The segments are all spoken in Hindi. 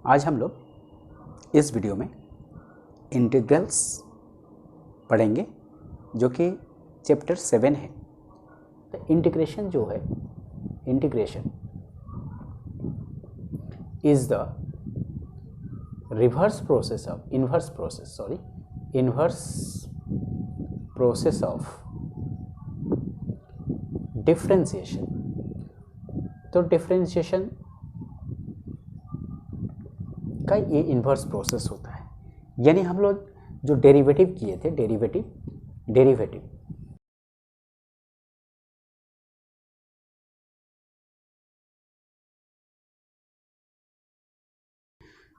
आज हम लोग इस वीडियो में इंटीग्रल्स पढ़ेंगे जो कि चैप्टर 7 है। तो इंटीग्रेशन जो है, integration is the inverse process of differentiation. तो डिफरेंशिएशन का ये इन्वर्स प्रोसेस होता है, यानी हम लोग जो डेरिवेटिव किए थे, डेरिवेटिव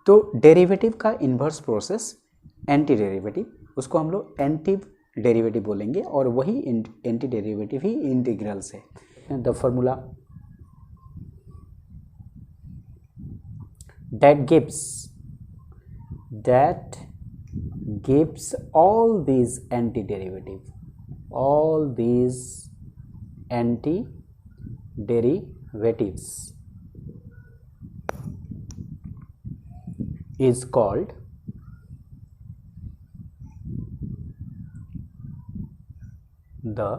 तो डेरिवेटिव का इन्वर्स प्रोसेस एंटी डेरिवेटिव, उसको हम लोग एंटी डेरिवेटिव बोलेंगे और वही एंटी डेरिवेटिव ही इंटीग्रल्स है। The formula that gives all these antiderivatives is called the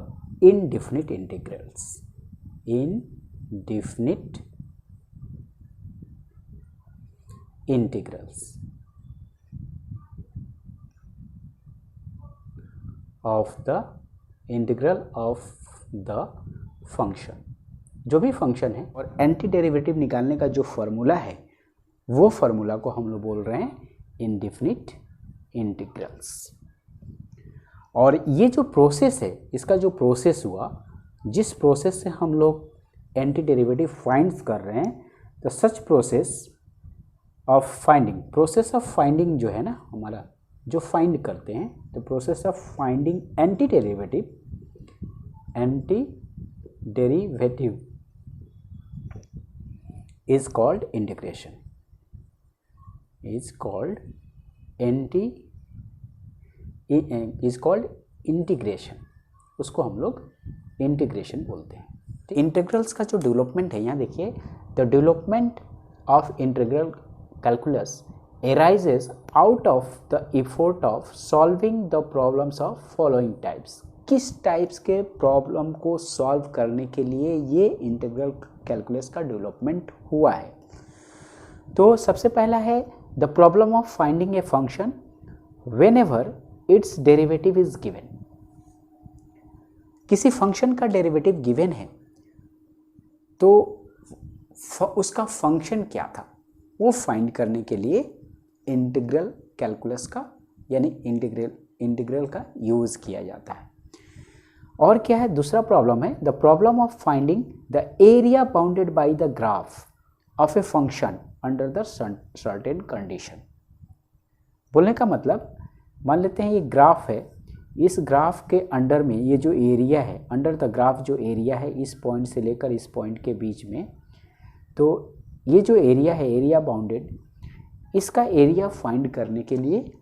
indefinite integrals. Of the integral of the function, जो भी फंक्शन है। और एंटी डेरिवेटिव निकालने का जो फॉर्मूला है वो फॉर्मूला को हम लोग बोल रहे हैं इंडेफिनिट इंटीग्रल्स। और ये जो प्रोसेस है, इसका जो प्रोसेस हुआ, जिस प्रोसेस से हम लोग एंटी डेरिवेटिव फाइंड कर रहे हैं, तो सच प्रोसेस ऑफ फाइंडिंग जो है ना, हमारा जो फाइंड करते हैं, तो process of finding anti derivative is called integration, integration. उसको हम लोग इंटीग्रेशन बोलते हैं। तो इंटीग्रल्स का जो डेवलपमेंट है, यहाँ देखिए, the development of integral calculus arises out of the effort of solving the problems of following types। किस टाइप्स के प्रॉब्लम को सॉल्व करने के लिए ये इंटीग्रल कैलकुलस का डेवलपमेंट हुआ है। तो सबसे पहला है the problem of finding a function whenever it's derivative is given. किसी फंक्शन का डेरिवेटिव गिवन है तो उसका फंक्शन क्या था, वो फाइंड करने के लिए इंटीग्रल कैलकुलस का यानी इंटीग्रल का यूज़ किया जाता है। और क्या है दूसरा प्रॉब्लम है the problem of finding the area bounded by the graph of a function under the certain condition. बोलने का मतलब, मान लेते हैं ये ग्राफ है, इस ग्राफ के अंडर में ये जो एरिया है, अंडर द ग्राफ जो एरिया है इस पॉइंट से लेकर इस पॉइंट के बीच में, तो ये जो एरिया है, एरिया बाउंडेड, इसका एरिया फाइंड करने के लिए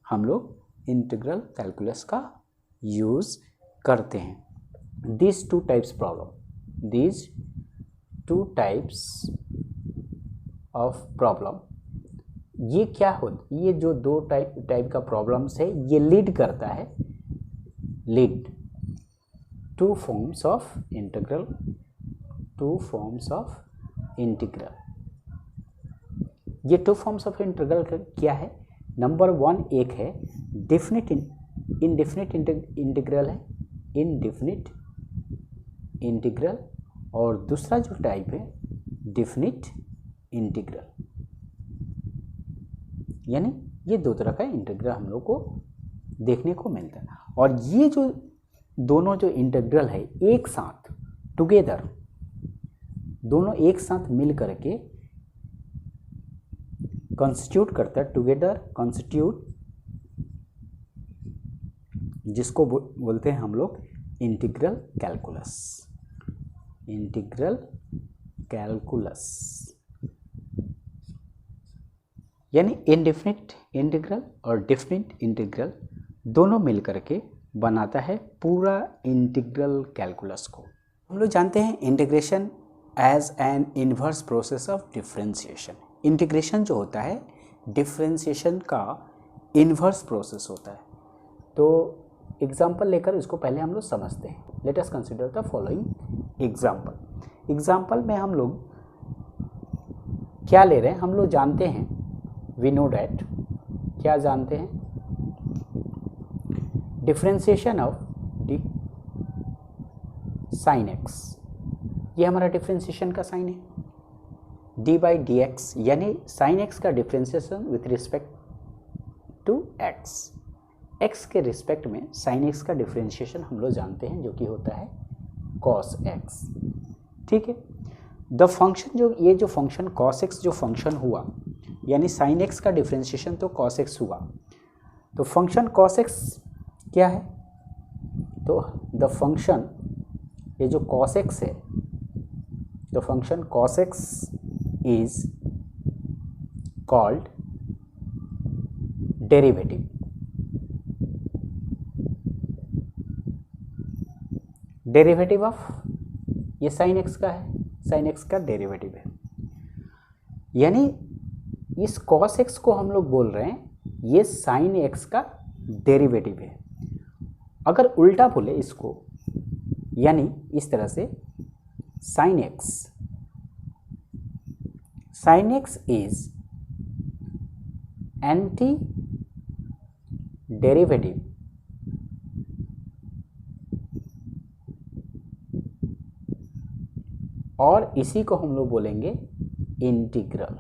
हम लोग इंटीग्रल कैलकुलस का यूज़ करते हैं। these two types of problem, ये क्या होता, ये जो दो टाइप का प्रॉब्लम्स है, ये लीड करता है टू फॉर्म्स ऑफ इंटीग्रल। ये टू फॉर्म्स ऑफ इंटीग्रल क्या है? नंबर 1 एक है इंडेफिनिट इंटीग्रल है, इंडेफिनिट इंटीग्रल, और दूसरा जो टाइप है डेफिनिट इंटीग्रल। यानी ये दो तरह का इंटीग्रल हम लोग को देखने को मिलता है। और ये जो दोनों जो इंटीग्रल है एक साथ टुगेदर, दोनों एक साथ मिल करके कॉन्स्टिट्यूट करता है, टुगेदर कॉन्स्टिट्यूट, जिसको बोलते हैं हम लोग इंटीग्रल कैलकुलस। यानी इंडेफिनिट इंटीग्रल और डेफिनिट इंटीग्रल दोनों मिल करके बनाता है पूरा इंटीग्रल कैलकुलस को। हम लोग जानते हैं integration as an inverse process of differentiation. Integration जो होता है डिफरेंशिएशन का इन्वर्स प्रोसेस होता है। तो एग्जाम्पल लेकर इसको पहले हम लोग समझते हैं। Let us consider the following example. Example में हम लोग क्या ले रहे हैं, हम लोग जानते हैं, वी नो डैट, क्या जानते हैं, differentiation of d sine x, ये हमारा डिफरेंशिएशन का साइन है। डी बाई डी एक्स यानी साइन एक्स का differentiation with respect to x, x के रिस्पेक्ट में साइन एक्स का डिफरेंशिएशन हम लोग जानते हैं जो कि होता है कॉस एक्स। ठीक है, द फंक्शन जो ये जो फंक्शन कॉस एक्स जो फंक्शन हुआ यानी साइन एक्स का डिफरेंशिएशन तो कॉस एक्स हुआ, तो फंक्शन कॉस एक्स क्या है, तो द फंक्शन ये जो कॉस एक्स है, the function cos x is called derivative. Derivative of ये साइन एक्स का है, साइन एक्स का डेरिवेटिव है, यानी इस कॉस एक्स को हम लोग बोल रहे हैं ये साइन एक्स का डेरिवेटिव है। अगर उल्टा बोले इसको, यानी इस तरह से sine x is anti derivative और इसी को हम लोग बोलेंगे इंटीग्रल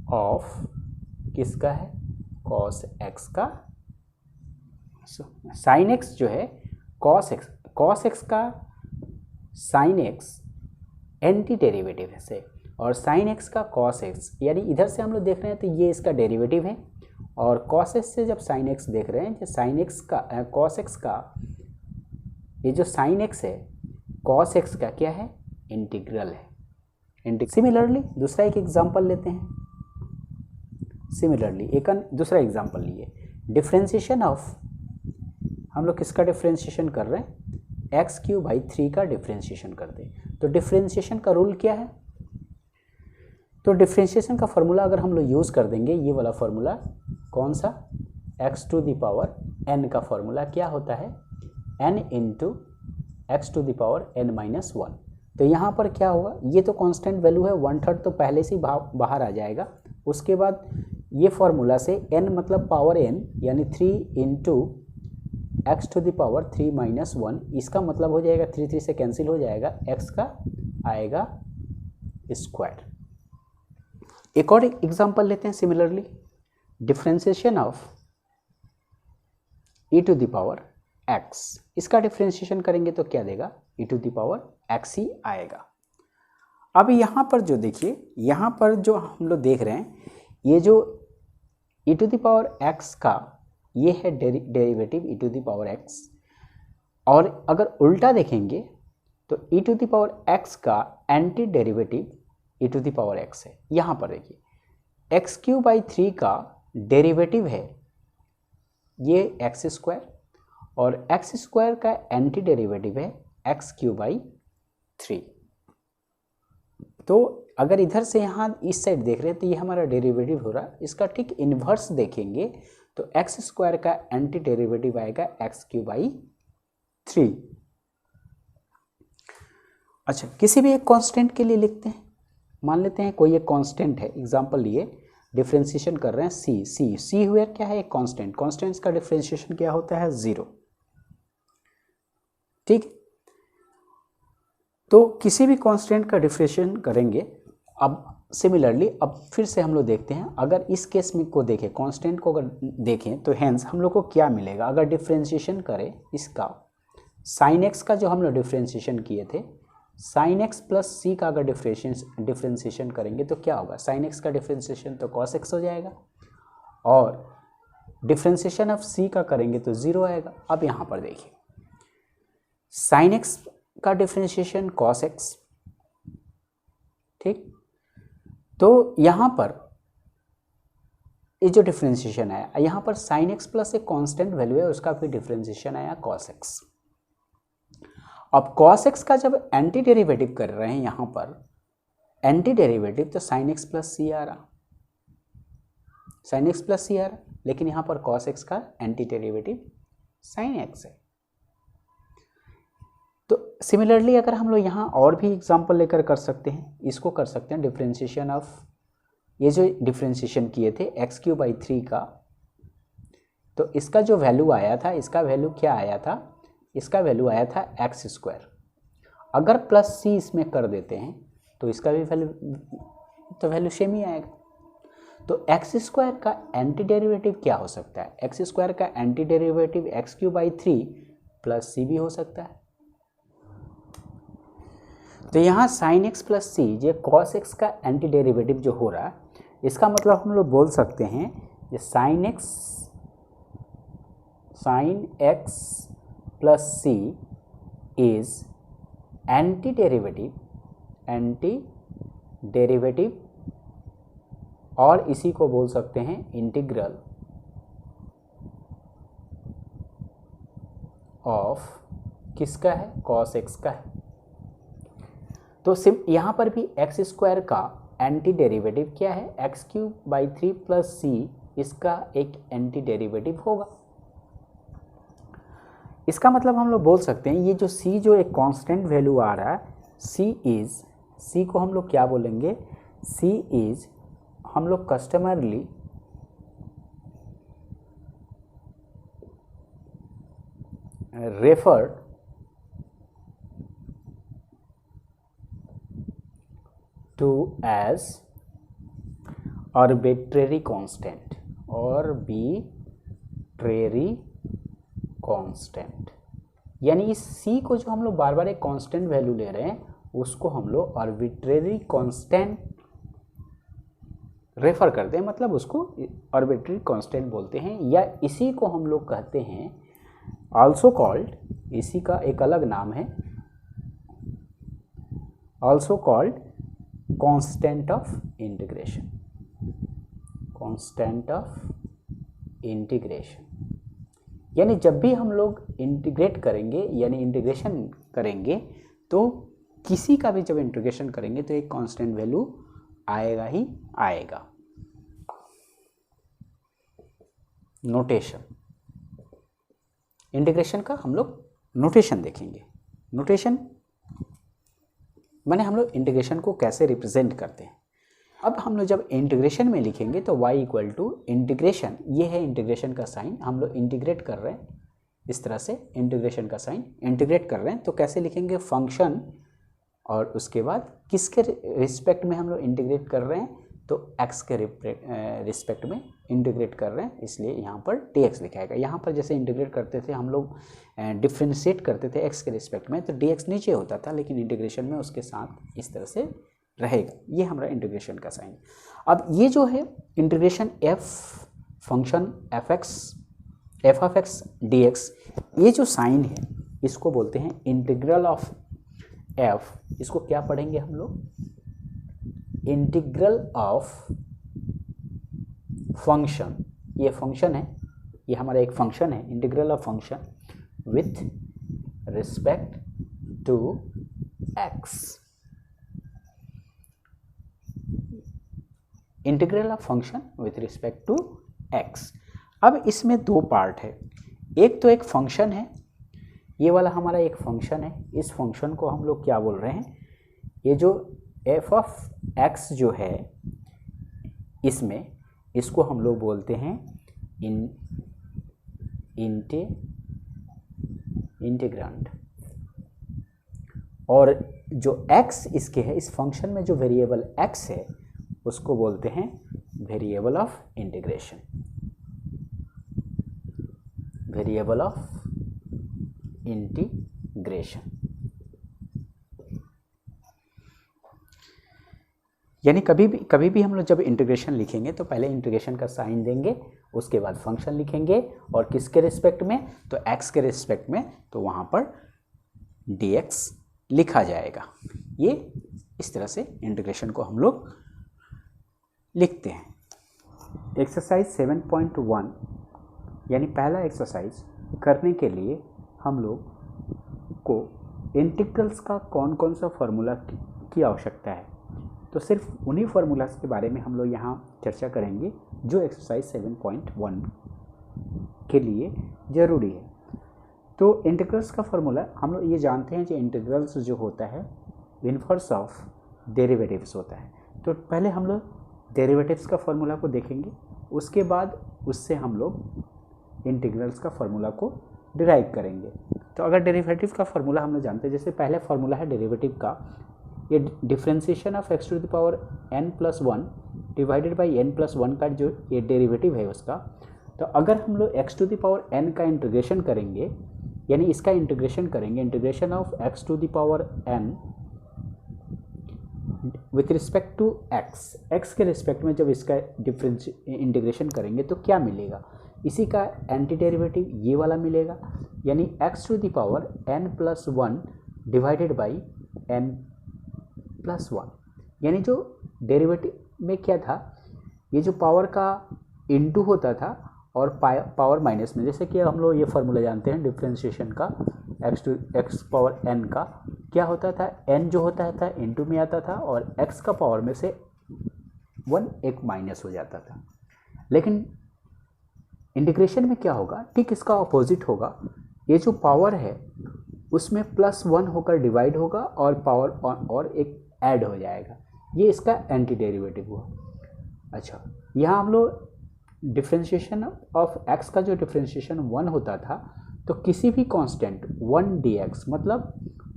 ऑफ किसका है, कॉस एक्स का। साइन एक्स जो है कॉस एक्स का साइन एक्स एंटी डेरिवेटिव है से, और साइन एक्स का कॉस एक्स, यानी इधर से हम लोग देख रहे हैं तो ये इसका डेरिवेटिव है, और कॉस एक्स से जब साइन एक्स देख रहे हैं तो साइन एक्स का कॉस एक्स का ये जो साइन एक्स है कॉस एक्स का क्या है, इंटीग्रल है। सिमिलरली दूसरा एक एग्जांपल लेते हैं। सिमिलरली एक दूसरा एग्जांपल लिए, डिफरेंशिएशन ऑफ, हम लोग किसका डिफरेंशिएशन कर रहे हैं, एक्स क्यू बाई 3 का डिफरेंशिएशन करते हैं। तो डिफरेंशिएशन का रूल क्या है, तो डिफरेंशिएशन का फॉर्मूला अगर हम लोग यूज़ कर देंगे ये वाला फॉर्मूला, कौन सा, x to the power n का फॉर्मूला क्या होता है, n into x to the power n minus 1। तो यहाँ पर क्या होगा, ये तो कांस्टेंट वैल्यू है, 1/3 तो पहले से ही बाहर आ जाएगा। उसके बाद ये फॉर्मूला से n मतलब पावर n यानी 3 into x to the power 3 minus 1, इसका मतलब हो जाएगा 3 से कैंसिल हो जाएगा, x का आएगा स्क्वायर। एक और एग्जांपल लेते हैं similarly, differentiation of e to the power x, इसका डिफरेंशिएशन करेंगे तो क्या देगा, e to the power x ही आएगा। अब यहाँ पर जो देखिए, यहाँ पर जो हम लोग देख रहे हैं ये जो e to the power x का ये है derivative e to the power x, और अगर उल्टा देखेंगे तो e to the power x का anti derivative e to the power x है। यहाँ पर देखिए एक्स क्यू बाई 3 का डेरिवेटिव है ये एक्स स्क्वायर, और एक्स स्क्वायर का एंटी डेरिवेटिव है एक्स क्यू बाई 3। तो अगर इधर से यहाँ इस साइड देख रहे हैं तो ये हमारा डेरिवेटिव हो रहा है, इसका ठीक इन्वर्स देखेंगे तो एक्स स्क्वायर का एंटी डेरिवेटिव आएगा एक्स क्यू बाई 3। अच्छा, किसी भी एक कांस्टेंट के लिए लिखते हैं, मान लेते हैं कोई एक कांस्टेंट है, एग्जांपल लिए डिफरेंशिएशन कर रहे हैं सी हुआ क्या है, एक कांस्टेंट, कांस्टेंट्स का डिफरेंशिएशन क्या होता है, 0। ठीक, तो किसी भी कांस्टेंट का डिफरेंशिएशन करेंगे। अब सिमिलरली अब फिर से हम लोग देखते हैं, अगर इस केस में को देखें, कांस्टेंट को अगर देखें तो हेंस हम लोग को क्या मिलेगा, अगर डिफरेंशिएशन करें इसका साइन एक्स का जो हम लोग डिफरेंशिएशन किए थे, साइन एक्स प्लस सी का अगर डिफरेंशिएशन करेंगे तो क्या होगा, साइन एक्स का डिफरेंशिएशन तो कॉस एक्स हो जाएगा, और डिफरेंशिएशन ऑफ सी का करेंगे तो 0 आएगा। अब यहाँ पर देखिए साइन एक्स का डिफरेंशिएशन कॉस एक्स, ठीक, तो यहाँ पर ये जो डिफरेंशिएशन आया, यहाँ पर साइन एक्स प्लस एक कांस्टेंट वैल्यू है उसका भी डिफरेंशिएशन आया कॉस एक्स। अब cos x का जब एंटी डेरिवेटिव कर रहे हैं यहाँ पर एंटी डेरिवेटिव, तो sin x प्लस सी आ रहा, sin x प्लस सी आ रहा, लेकिन यहाँ पर cos x का एंटी डेरिवेटिव sin x है। तो सिमिलरली अगर हम लोग यहाँ और भी एग्जांपल लेकर कर सकते हैं, इसको कर सकते हैं डिफरेंशिएशन ऑफ, ये जो डिफरेंशिएशन किए थे x³/3 का, तो इसका जो वैल्यू आया था, इसका वैल्यू क्या आया था, इसका वैल्यू आया था x²। अगर प्लस c इसमें कर देते हैं तो इसका भी वैल्यू सेम ही आएगा। तो x² का एंटी डेरिवेटिव क्या हो सकता है, x² का anti derivative x³/3 plus c भी हो सकता है। तो यहाँ sin x प्लस सी, ये cos x का एंटी डेरिवेटिव जो हो रहा है, इसका मतलब हम लोग बोल सकते हैं ये sin x plus c is anti derivative, और इसी को बोल सकते हैं इंटीग्रल ऑफ किसका है, cos x का है। तो यहाँ पर भी x² का एंटी डेरिवेटिव क्या है, x³/3 प्लस सी, इसका एक एंटी डेरिवेटिव होगा। इसका मतलब हम लोग बोल सकते हैं ये जो c जो एक कांस्टेंट वैल्यू आ रहा है, c को हम लोग क्या बोलेंगे, c इज हम लोग customarily referred to as arbitrary constant, यानी इस c को जो हम लोग बार बार एक कांस्टेंट वैल्यू ले रहे हैं, उसको हम लोग आर्बिट्रेरी कांस्टेंट रेफर करते हैं, मतलब उसको आर्बिट्रेरी कांस्टेंट बोलते हैं, या इसी को हम लोग कहते हैं आल्सो कॉल्ड, इसी का एक अलग नाम है, also called constant of integration. यानी जब भी हम लोग इंटीग्रेट करेंगे यानी इंटीग्रेशन करेंगे, तो किसी का भी जब इंटीग्रेशन करेंगे तो एक कांस्टेंट वैल्यू आएगा ही आएगा। नोटेशन, इंटीग्रेशन का हम लोग नोटेशन देखेंगे। नोटेशन माने हम लोग इंटीग्रेशन को कैसे रिप्रेजेंट करते हैं। अब हम लोग जब इंटीग्रेशन में लिखेंगे तो y इक्वल टू इंटीग्रेशन, ये है इंटीग्रेशन का साइन, हम लोग इंटीग्रेट कर रहे हैं, इस तरह से इंटीग्रेशन का साइन इंटीग्रेट कर रहे हैं, तो कैसे लिखेंगे, फंक्शन, और उसके बाद किसके रिस्पेक्ट में हम लोग इंटीग्रेट कर रहे हैं, तो x के रिस्पेक्ट में इंटीग्रेट कर रहे हैं, इसलिए यहाँ पर dx लिखाएगा। यहाँ पर जैसे इंटीग्रेट करते थे हम लोग, डिफ्रेंशिएट करते थे x के रिस्पेक्ट में, तो dx नीचे होता था, लेकिन इंटीग्रेशन में उसके साथ इस तरह से रहेगा, ये हमारा इंटीग्रेशन का साइन। अब ये जो है integration f function f of x dx, ये जो साइन है इसको बोलते हैं इंटीग्रल ऑफ f, इसको क्या पढ़ेंगे हम लोग, इंटीग्रल ऑफ फंक्शन, ये फंक्शन है, ये हमारा एक फंक्शन है, integral of function with respect to x, integral of function with respect to x। अब इसमें दो पार्ट है, एक तो एक फंक्शन है, ये वाला हमारा एक फंक्शन है, इस फंक्शन को हम लोग क्या बोल रहे हैं, ये जो f ऑफ x जो है, इसमें इसको हम लोग बोलते हैं इंटीग्रांड, और जो x इसके है, इस फंक्शन में जो वेरिएबल x है उसको बोलते हैं variable of integration, variable of integration. यानी कभी भी हम लोग जब इंटीग्रेशन लिखेंगे तो पहले इंटीग्रेशन का साइन देंगे, उसके बाद फंक्शन लिखेंगे, और किसके रिस्पेक्ट में, तो x के रिस्पेक्ट में, तो वहाँ पर dx लिखा जाएगा। ये इस तरह से इंटीग्रेशन को हम लोग लिखते हैं। एक्सरसाइज 7.1 यानी पहला एक्सरसाइज करने के लिए हम लोग को इंटीग्रल्स का कौन कौन सा फॉर्मूला की आवश्यकता है, तो सिर्फ उन्हीं फार्मूलाज के बारे में हम लोग यहाँ चर्चा करेंगे जो एक्सरसाइज 7.1 के लिए ज़रूरी है। तो इंटीग्रल्स का फॉर्मूला हम लोग ये जानते हैं कि इंटीग्रल्स जो होता है इनवर्स ऑफ डेरिवेटिव्स होता है। तो पहले हम लोग डेरिवेटिव्स का फॉर्मूला को देखेंगे, उसके बाद उससे हम लोग इंटीग्रल्स का फॉर्मूला को डिराइव करेंगे। तो अगर डेरिवेटिव का फॉर्मूला हम लोग जानते हैं, जैसे पहले फॉर्मूला है डेरिवेटिव का, ये differentiation of x to the power n+1 divided by n+1 का जो ये डेरिवेटिव है उसका। तो अगर हम लोग x to the power n का इंटीग्रेशन करेंगे, यानी इसका इंटीग्रेशन करेंगे, integration of x to the power n with respect to x के रिस्पेक्ट में जब इसका इंटीग्रेशन करेंगे तो क्या मिलेगा, इसी का एंटी डेरिवेटिव ये वाला मिलेगा, यानी x to the power n+1 divided by n+1। यानी जो डेरिवेटिव में क्या था, ये जो पावर का इनटू होता था और पावर माइनस में, जैसे कि हम लोग ये फार्मूला जानते हैं डिफ्रेंशिएशन का x पावर n का, क्या होता था, n जो होता था इनटू में आता था और x का पावर में से 1 एक माइनस हो जाता था। लेकिन इंटीग्रेशन में क्या होगा, ठीक इसका अपोजिट होगा, ये जो पावर है उसमें +1 होकर डिवाइड होगा और पावर और एक ऐड हो जाएगा, ये इसका एंटी डेरिवेटिव हुआ। अच्छा, यहाँ हम लोग डिफ्रेंशिएशन ऑफ x का जो डिफ्रेंशिएशन 1 होता था, तो किसी भी कांस्टेंट 1 dx, मतलब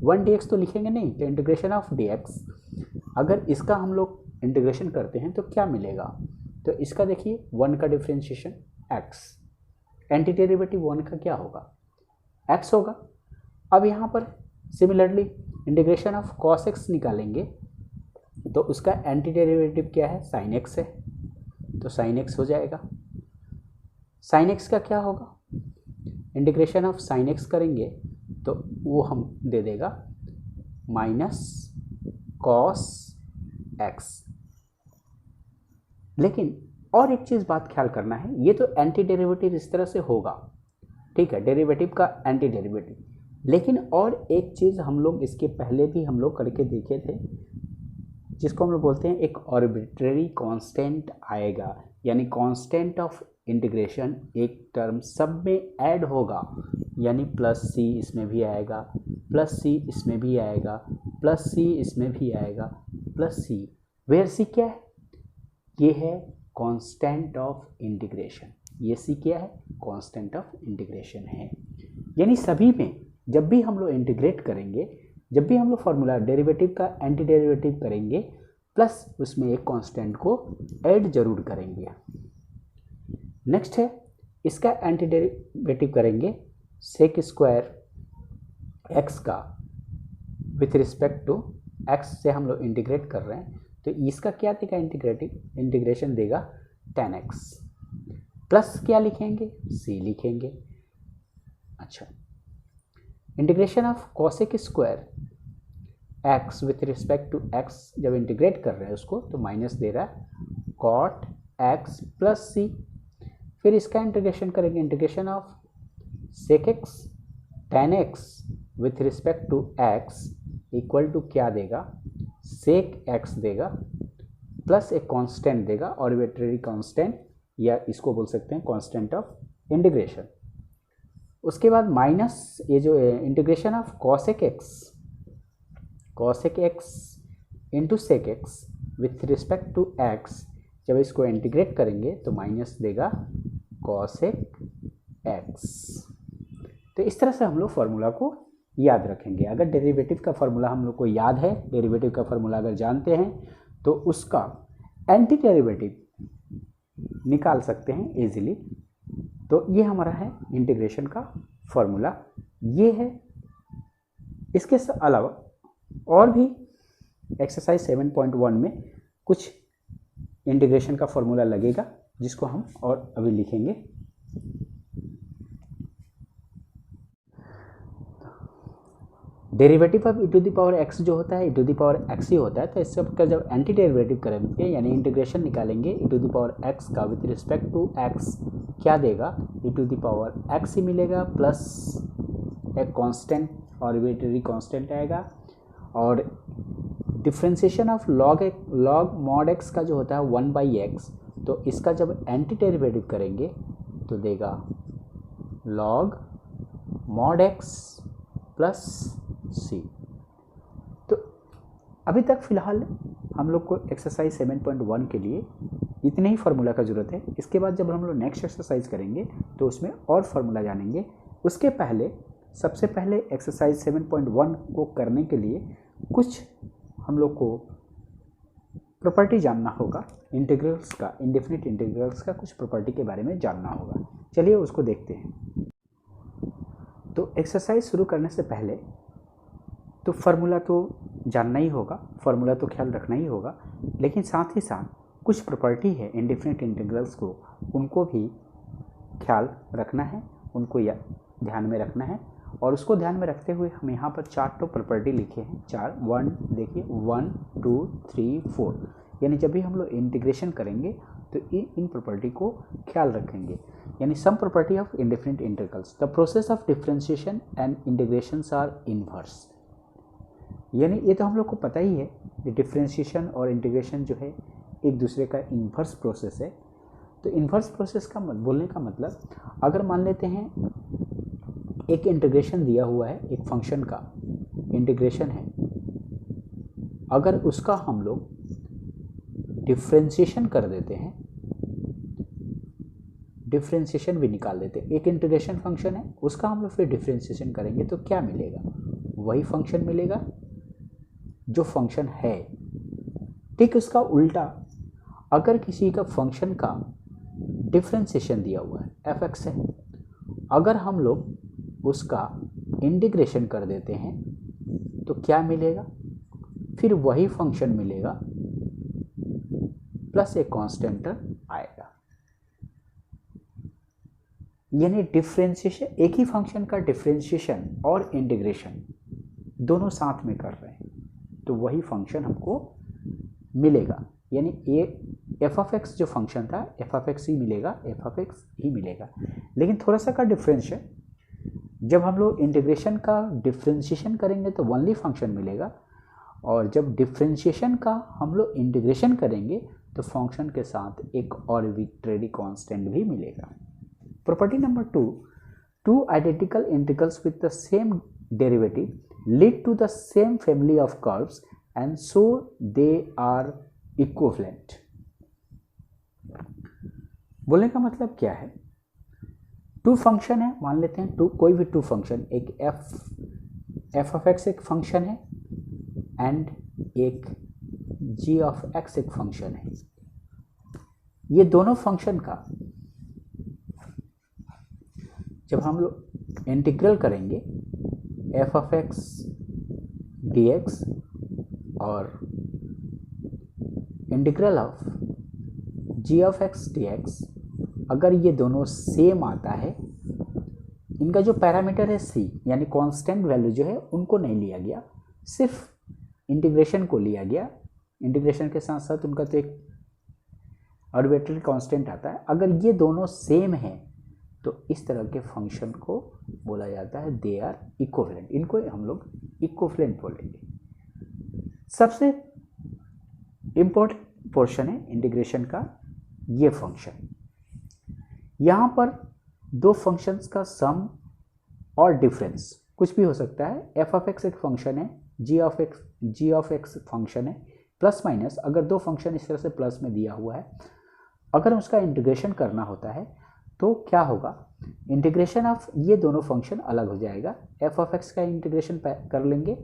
1 dx तो लिखेंगे नहीं, तो इंटीग्रेशन ऑफ dx, अगर इसका हम लोग इंटीग्रेशन करते हैं तो क्या मिलेगा, तो इसका देखिए 1 का डिफ्रेंशिएशन x, एंटी डेरिवेटिव 1 का क्या होगा, x होगा। अब यहाँ पर similarly integration of cos x निकालेंगे तो उसका एंटी डेरिवेटिव क्या है, sin x है, तो sin x हो जाएगा। sin x का क्या होगा, इंटीग्रेशन ऑफ sin x करेंगे तो वो हम दे देगा -cos x। लेकिन और एक चीज़ बात ख्याल करना है, ये तो एंटी डेरिवेटिव इस तरह से होगा, ठीक है, डेरिवेटिव का एंटी डेरिवेटिव, लेकिन और एक चीज़ हम लोग इसके पहले भी हम लोग करके देखे थे, जिसको हम लोग बोलते हैं एक आर्बिट्रेरी कांस्टेंट आएगा, यानी कांस्टेंट ऑफ इंटीग्रेशन एक टर्म सब में ऐड होगा, यानी +c इसमें भी आएगा, +c इसमें भी आएगा, +c इसमें भी आएगा, +c, वेयर c क्या है, ये है कांस्टेंट ऑफ इंटीग्रेशन, ये c क्या है, कांस्टेंट ऑफ इंटीग्रेशन है। यानी सभी में जब भी हम लोग इंटीग्रेट करेंगे, जब भी हम लोग फार्मूला डेरिवेटिव का एंटी डेरिवेटिव करेंगे, प्लस उसमें एक कांस्टेंट को ऐड जरूर करेंगे। नेक्स्ट है इसका एंटी डेरिवेटिव करेंगे सेक स्क्वायर x का विथ रिस्पेक्ट टू x से हम लोग इंटीग्रेट कर रहे हैं, तो इसका क्या देगा, इंटीग्रेशन देगा tan x, प्लस क्या लिखेंगे, c लिखेंगे। अच्छा, integration of cosec square x with respect to x जब इंटीग्रेट कर रहे हैं उसको, तो माइनस दे रहा है cot x प्लस c। फिर इसका इंटीग्रेशन करेंगे, integration of sec x tan x with respect to x equal to क्या देगा, sec x देगा प्लस एक कांस्टेंट देगा, आर्बिट्रेरी कांस्टेंट, या इसको बोल सकते हैं कांस्टेंट ऑफ इंटीग्रेशन। उसके बाद माइनस ये जो integration of cosec x into sec x with respect to x, जब इसको इंटीग्रेट करेंगे तो माइनस देगा cosec x। तो इस तरह से हम लोग फार्मूला को याद रखेंगे। अगर डेरिवेटिव का फार्मूला हम लोग को याद है, डेरिवेटिव का फार्मूला अगर जानते हैं, तो उसका एंटी डेरिवेटिव निकाल सकते हैं इजीली। तो ये हमारा है इंटीग्रेशन का फॉर्मूला, ये है। इसके अलावा और भी एक्सरसाइज 7.1 में कुछ इंटीग्रेशन का फॉर्मूला लगेगा, जिसको हम और अभी लिखेंगे। डेरिवेटिव ऑफ e⁻x जो होता है e⁻x ही होता है, तो इससे का जब एंटी डेरिवेटिव करेंगे यानी इंटीग्रेशन निकालेंगे e⁻x का विद रिस्पेक्ट टू x, क्या देगा, e⁻x ही मिलेगा प्लस एक कांस्टेंट आर्बिट्रेरी कांस्टेंट आएगा। और differentiation of log mod x का जो होता है 1/x, तो इसका जब एंटी डेरिवेटिव करेंगे तो देगा लॉग मॉड एक्स प्लस सी। तो अभी तक फिलहाल हम लोग को एक्सरसाइज 7.1 के लिए इतने ही फार्मूला का ज़रूरत है। इसके बाद जब हम लोग नेक्स्ट एक्सरसाइज करेंगे तो उसमें और फार्मूला जानेंगे। उसके पहले सबसे पहले एक्सरसाइज 7.1 को करने के लिए कुछ हम लोग को प्रॉपर्टी जानना होगा, इंटीग्रल्स का, इंडेफिनिट इंटीग्रल्स का कुछ प्रॉपर्टी के बारे में जानना होगा। चलिए उसको देखते हैं। तो एक्सरसाइज शुरू करने से पहले तो फार्मूला तो जानना ही होगा, फार्मूला तो ख्याल रखना ही होगा, लेकिन साथ ही साथ कुछ प्रॉपर्टी है इंडेफिनिट इंटीग्रल्स को, उनको भी ख्याल रखना है, उनको ध्यान में रखना है। और उसको ध्यान में रखते हुए हम यहाँ पर 4 तो प्रॉपर्टी लिखे हैं, 4 1 देखिए 1 2 3 4, यानी जब भी हम लोग इंटीग्रेशन करेंगे तो इन प्रॉपर्टी को ख्याल रखेंगे। यानी sum property of indefinite integrals, the process of differentiation and integrations are inverse. यानी ये तो हम लोग को पता ही है कि डिफरेंशिएशन और इंटीग्रेशन जो है एक दूसरे का इन्वर्स प्रोसेस है। तो इन्वर्स प्रोसेस का बोलने का मतलब, अगर मान लेते हैं एक इंटीग्रेशन दिया हुआ है, एक फंक्शन का इंटीग्रेशन है, अगर उसका हम लोग डिफरेंशिएशन कर देते हैं, डिफरेंशिएशन भी निकाल देते हैं, एक इंटीग्रेशन फंक्शन है उसका हम लोग फिर डिफरेंशिएशन करेंगे तो क्या मिलेगा? वही फंक्शन मिलेगा जो फंक्शन है। ठीक उसका उल्टा, अगर किसी का फंक्शन का डिफरेंशिएशन दिया हुआ है f(x) है, अगर हम लोग उसका इंटीग्रेशन कर देते हैं तो क्या मिलेगा? फिर वही फंक्शन मिलेगा प्लस एक कांस्टेंट आएगा। यानी डिफरेंशिएशन, एक ही फंक्शन का डिफरेंशिएशन और इंटीग्रेशन दोनों साथ में कर रहे हैं तो वही फंक्शन हमको मिलेगा। यानी ये f(x) जो फंक्शन था f(x) ही मिलेगा, f(x) ही मिलेगा। लेकिन थोड़ा सा का डिफरेंस है, जब हम लोग इंटीग्रेशन का डिफरेंशिएशन करेंगे तो ओनली फंक्शन मिलेगा, और जब डिफरेंशिएशन का हम लोग इंटीग्रेशन करेंगे तो फंक्शन के साथ एक आर्बिट्रेरी कांस्टेंट भी मिलेगा। Property number 2, two identical integrals with the same derivative lead to the same family of curves and so they are equivalent. बोलने का मतलब क्या है? टू फंक्शन है, मान लेते हैं कोई भी टू फंक्शन, एक f(x) एक फंक्शन है एंड एक g(x) एक फंक्शन है। ये दोनों फंक्शन का जब हम लोग इंटीग्रल करेंगे f(x) dx और इंटीग्रल ऑफ g(x) dx, अगर ये दोनों सेम आता है, इनका जो पैरामीटर है c, यानी कांस्टेंट वैल्यू जो है उनको नहीं लिया गया, सिर्फ इंटीग्रेशन को लिया गया। इंटीग्रेशन के साथ साथ उनका तो एक आर्बिट्रेरी कांस्टेंट आता है। अगर ये दोनों सेम हैं तो इस तरह के फंक्शन को बोला जाता है दे आर इक्विवेलेंट। इनको हम लोग इक्विवेलेंट बोलेंगे। सबसे इम्पोर्टेंट पोर्शन है इंटीग्रेशन का ये फंक्शन। यहाँ पर दो फंक्शंस का सम और डिफरेंस कुछ भी हो सकता है। f(x) एक फंक्शन है, g(x) फंक्शन है, प्लस माइनस, अगर दो फंक्शन इस तरह से प्लस में दिया हुआ है, अगर उसका इंटीग्रेशन करना होता है तो क्या होगा? इंटीग्रेशन ऑफ ये दोनों फंक्शन अलग हो जाएगा। f(x) का इंटीग्रेशन कर लेंगे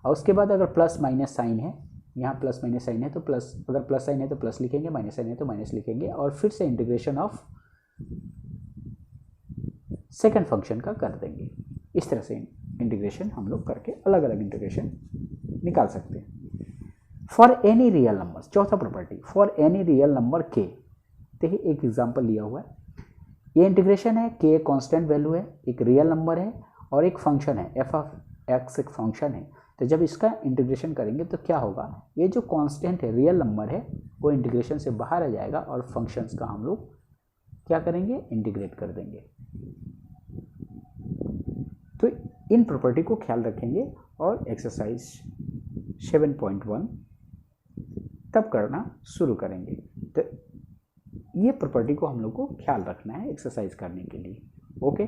और उसके बाद अगर प्लस माइनस साइन है, यहाँ प्लस माइनस साइन है तो प्लस, अगर प्लस साइन है तो प्लस लिखेंगे, माइनस साइन है तो माइनस लिखेंगे, और फिर से इंटीग्रेशन ऑफ सेकंड फंक्शन का कर देंगे। इस तरह से इंटीग्रेशन हम लोग करके अलग अलग इंटीग्रेशन निकाल सकते हैं। फॉर एनी रियल नंबर, चौथा property, for any real number k, देखिए एक एग्जांपल लिया हुआ है। ये इंटीग्रेशन है, k कांस्टेंट वैल्यू है, एक रियल नंबर है और एक फंक्शन है f(x) एक फंक्शन है। तो जब इसका इंटीग्रेशन करेंगे तो क्या होगा? ये जो कांस्टेंट है, रियल नंबर है, वो इंटीग्रेशन से बाहर आ जाएगा और फंक्शंस का हम लोग क्या करेंगे? इंटीग्रेट कर देंगे। तो इन प्रॉपर्टी को ख्याल रखेंगे और एक्सरसाइज 7.1 तब करना शुरू करेंगे। तो ये प्रॉपर्टी को हम लोग को ख्याल रखना है एक्सरसाइज करने के लिए। ओके।